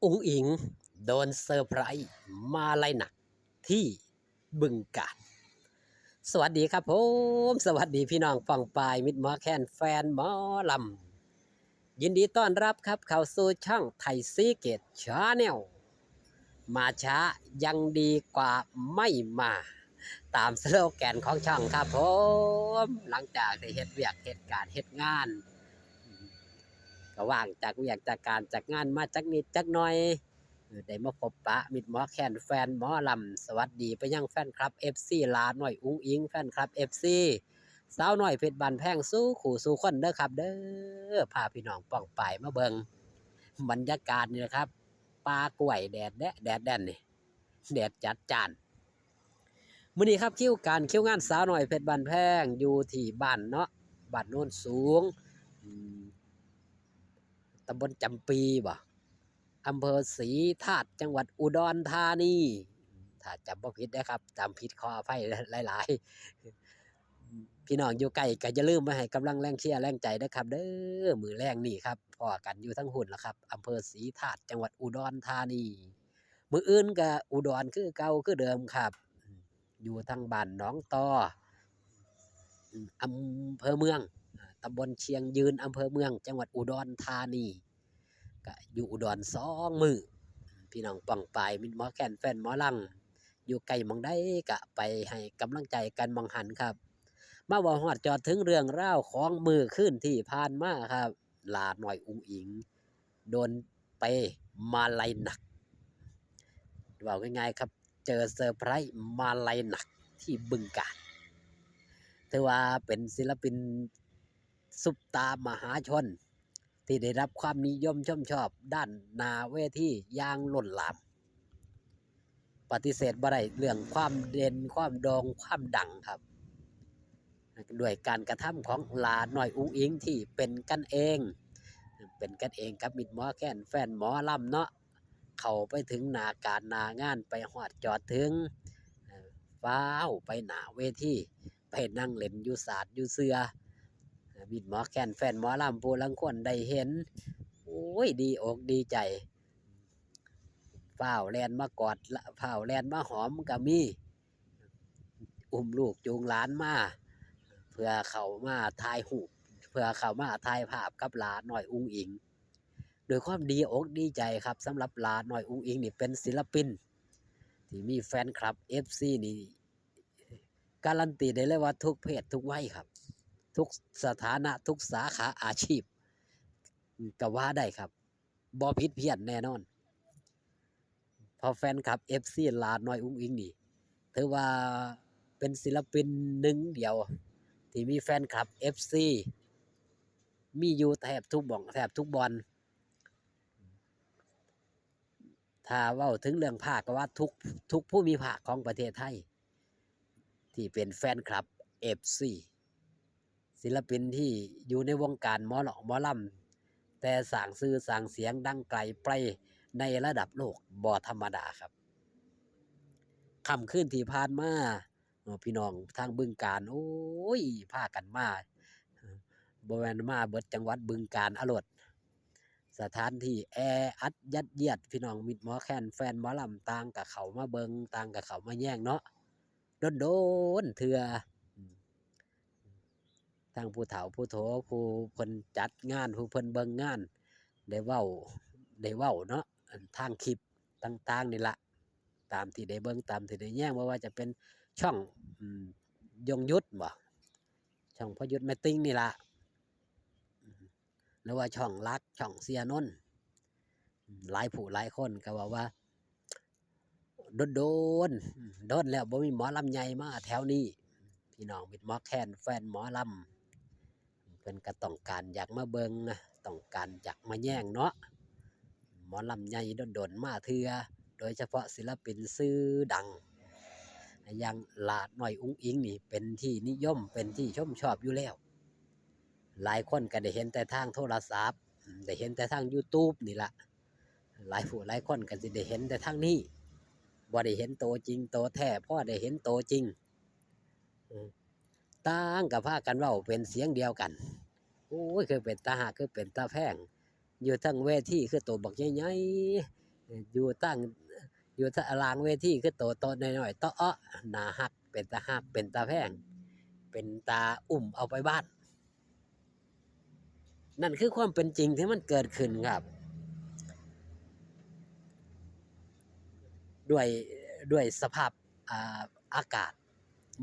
อุ๋งอิงโดนเซอร์ไพรส์มาลัยหนักที่บึงกาฬสวัสดีครับผมสวัสดีพี่น้องฝั่งปลายมิตรหมอแคนแฟนหมอลำยินดีต้อนรับครับเข้าสู่ช่องไทยซีเกตชาแนลมาช้ายังดีกว่าไม่มาตามสโลแกนของช่องครับผมหลังจากได้เฮ็ดเวียกเฮ็ดการเฮ็ดงานก็ว่างจากเวียกจากการจากงานมาจักนิดจักหน่อยได้มาพบปะมิตรหมอแคนแฟนหมอลำสวัสดีไปยังแฟนคลับ FC ลาหน่อยอุ้งอิงแฟนคลับ FC สาวน้อยเพชรบานแพงสู้ขู่สู้คนเด้อครับเด้อพาพี่น้องป้องปายมาเบิงบรรยากาศนี่นะครับปลากล้วยแดดแดดนี่แดดจัดจานมื้อนี้ครับคิวงานสาวน้อยเพชรบานแพงอยู่ที่บ้านเนาะบ้านโน้นสูงตำบลจำปีบ่อำเภอศรีธาตุจังหวัดอุดรธานีถ้าจำบ่ผิดนะครับจำผิดขออภัยหลายๆพี่น้องอยู่ใกล้ก็อย่าลืมมาให้กำลังแรงเชียร์แรงใจนะครับเด้อมื้อแรงนี่ครับพอกันอยู่ทั้งหุ่นแล้วครับอำเภอศรีธาตุจังหวัดอุดรธานีมื้ออื่นก็อุดรคือเก่าคือเดิมครับอยู่ทางบ้านหนองตออำเภอเมืองตำบลเชียงยืนอำเภอเมืองจังหวัดอุดรธานีก็อยู่อุดร2 มื้อพี่น้องป้องปายมิตรหมอแคนแฟนหมอลังอยู่ไกลหม่องใดก็ไปให้กำลังใจกันหม่องหันครับมาเว้าฮอดจอดถึงเรื่องราวของมื้อคืนที่ผ่านมาครับหลาน้อยอุ๋งอิงโดนเปมาลัยหนักเว้าง่ายๆครับเจอเซอร์ไพรส์มาลัยหนักที่บึงกาฬถือว่าเป็นศิลปินซุปตามหาชนที่ได้รับความนิยมชมชอบด้านหน้าเวทีอย่างล้นหลามปฏิเสธบ่ได้เรื่องความเด่นความโด่งความดังครับด้วยการกระทำของหลาน้อยอุ๋งอิงที่เป็นกันเองกับมิตรหมอแคนแฟนหมอลำเนาะเข้าไปถึงหน้าการหน้างานไปฮอดจอดถึงฟ้าวไปหน้าเวทีไปนั่งเล่นอยู่ศาสตร์อยู่เสือมิตรหมอแคนแฟนหมอลำผู้ลังคนได้เห็นโอ้ยดีอกดีใจฟ้าวแลนมากอดฟ้าวแลนมาหอมก็มีอุ้มลูกจูงหลานมาเพื่อเขามาถ่ายรูปเพื่อเขามาถ่ายภาพกับหลานน้อยอุ๋งอิงโดยความดีอกดีใจครับสำหรับหลานน้อยอุ๋งอิงนี่เป็นศิลปินที่มีแฟนคลับ FC นี่การันตีได้เลยว่าทุกเพศทุกวัยครับทุกสถานะทุกสาขาอาชีพก็ว่าได้ครับบ่ผิดเพี้ยนแน่นอนพอแฟนคลับ FC หลานน้อยอุ๋งอิงนี่ถือว่าเป็นศิลปินหนึ่งเดียวที่มีแฟนคลับ FC มีอยู่แทบทุกบ่องแทบทุกบอลถ้าเว้าถึงเรื่องภาคก็ว่าทุกผู้มีภาคของประเทศไทยที่เป็นแฟนคลับ FC ศิลปินที่อยู่ในวงการหมอลำแต่สร้างชื่อสร้างเสียงดังไกลไปในระดับโลกบ่ธรรมดาครับค่ำคืนที่ผ่านมาพี่น้องทางบึงกาฬโอ้ยพากันมาบ่แม่นมาเบิดจังหวัดบึงกาฬอโลดสถานที่แออัดยัดเยียดพี่น้องมิตรหมอแคนแฟนหมอลำต่างกับเขามาเบิงต่างกับเขามาแย่งเนาะโดนเถื่อทางผู้เฒ่าผู้โถผู้เพิ่นจัดงานผู้เพิ่นเบิ่งงานได้เว้าเนาะทางคลิปต่างๆนี่ล่ะตามที่ได้เบิ่งตามที่ได้แย่งว่าจะเป็นช่องยงยุทธบ่ช่องพยุทธแม่ติ้งนี่ล่ะหรือว่าช่องรักช่องเสียนนท์หลายผู้หลายคนก็ว่าโดนแล้วบ่มีหมอลำใหญ่มาแถวนี้พี่น้องมิตรหมอแคนแฟนหมอลำเพิ่นก็ต้องการอยากมาเบิ่งต้องการอยากมาแย่งเนาะหมอลำใหญ่โดนมาเทื่อโดยเฉพาะศิลปินชื่อดังอย่างหลาน้อยอุ๋งอิงนี่เป็นที่นิยมเป็นที่ชมชอบอยู่แล้วหลายคนก็ได้เห็นแต่ทางโทรศัพท์ได้เห็นแต่ทาง YouTube นี่ล่ะหลายผู้หลายคนก็สิได้เห็นแต่ทางนี้บ่ได้เห็นโตจริงโตแท้พอได้เห็นโตจริงต่างก็พากันเว้าเป็นเสียงเดียวกันโอ้ยคือเป็นตาหักคือเป็นตาแพงอยู่ทั้งเวทีคือโตบักใหญ่ อยู่ตั้งอยู่ตารางเวทีคือโตๆน้อยๆเตาะหน้าฮักเป็นตาฮักเป็นตาแพงเป็นตาอุ้มเอาไปบ้านนั่นคือความเป็นจริงที่มันเกิดขึ้นครับด้วยด้วยสภาพอ่าอากาศ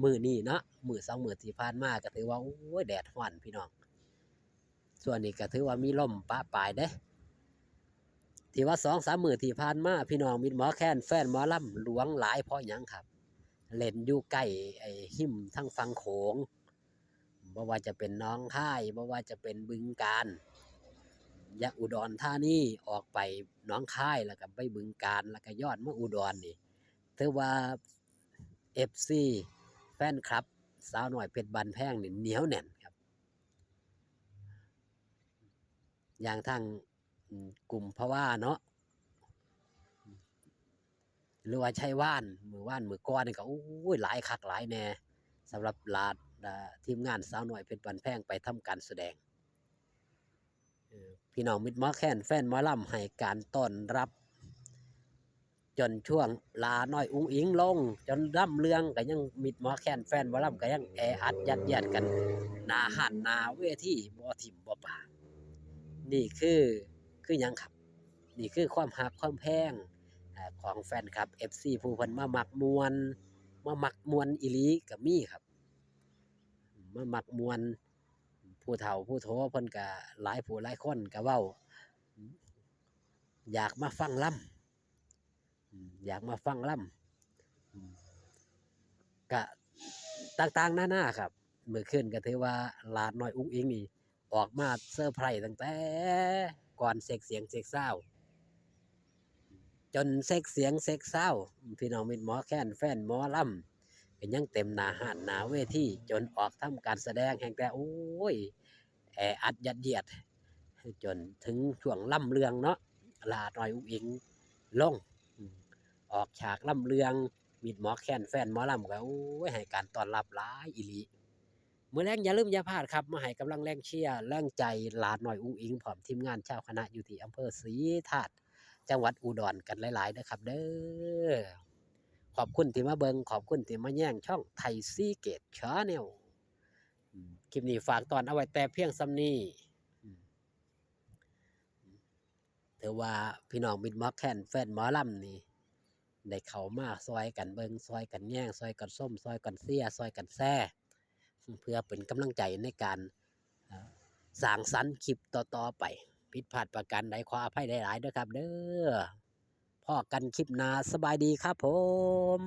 มื้อนี้เนาะมื้อ2มื้อที่ผ่านมาก็ถือว่าโอ้ยแดดร้อนพี่น้องส่วนนี้ก็ถือว่ามีลมปะปลายเด้ที่ว่า2-3มื้อที่ผ่านมาพี่น้องมิตรหมอแคนแฟนหมอลำหลวงหลายเพราะหยังครับเล่นอยู่ใกล้ไอ้หิมทั้งฝั่งโขงบ่ว่าจะเป็นหนองคายบ่ว่าจะเป็นบึงกาฬยะอุดรธานีออกไปหนองคายแล้วก็ไปบึงกาฬแล้วก็ย้อนมาอุดรนี่ถือว่า FC แฟนคลับสาวน้อยเพชรบ้านแพงนี่เหนียวแน่นครับอย่างทางกลุ่มภาวะเนาะหรือว่าชัยว่านมื้อก่อนนี่ก็โอ้ยหลายคักหลายแน่สำหรับทีมงานสาวน้อยเพชรบ้านแพงไปทำการแสดงพี่น้องมิตรหมอแคนแฟนหมอลำให้การต้อนรับจนช่วงลาน้อยอุ้งอิงลงจนร่ำเรืองก็ยังมิตรหมอแคนแฟนหมอลำก็ยังแออัดยัดเยียดกันหน้าหันหน้าเวทีบ่ถิ่มบ่ปานี่คือหยังครับนี่คือความฮักความแพงของแฟนคลับ FC ผู้เพิ่นมามักมวนอีหลีก็มีครับมามักมวนผู้เฒ่าผู้โทเพิ่นก็หลายผู้หลายคนก็เว้าอยากมาฟังล่ำอยากมาฟังล่ำก็ต่างๆนาครับมื้อคืนก็ถือว่าหลาน้อยอุ๊งอิงนี่ออกมาเซอร์ไพรส์ตั้งแต่ก่อนเช็กเสียงเช็กซาวด์จนเช็กเสียงเช็กซาวด์พี่น้องมิตรหมอแคนแฟนหมอลำก็ยังเต็มหน้าห้านหน้าเวทีจนออกทำการแสดงแห่งแต่โอ้ยแออัดยัดเยียดจนถึงช่วงล่ำเรืองเนาะลาน้อยอุ๊งอิงลงออกฉากล่ำเรืองมิตรหมอแคนแฟนหมอลำก็โอ้ยให้การต้อนรับหลายอีหลีมื้อแลงอย่าลืมอย่าพลาดครับมาให้กำลังแรงเชียร์แรงใจหลานน้อยอุ๊งอิงพร้อมทีมงานชาวคณะอยู่ที่อำเภอศรีธาตุจังหวัดอุดรกันหลายๆนะครับเด้อขอบคุณที่มาเบิงขอบคุณที่มาแย่งช่องไทยซีเกตชาแนลคลิปนี้ฝากตอนเอาไว้แต่เพียงซ้ำนี้ถือว่าพี่น้องมิตรหมอแคนแฟนหมอลำนี่ได้เข้ามาซอยกันเบิงซอยกันแย่งซอยกันส้มซอยกันเสียซอยกันแซ่เพื่อเป็นกำลังใจในการสร้างสรรค์คลิปต่อๆไปผิดพลาดประการใดขออภัยหลายๆด้วยครับเด้อพอกันคลิปหน้าสบายดีครับผม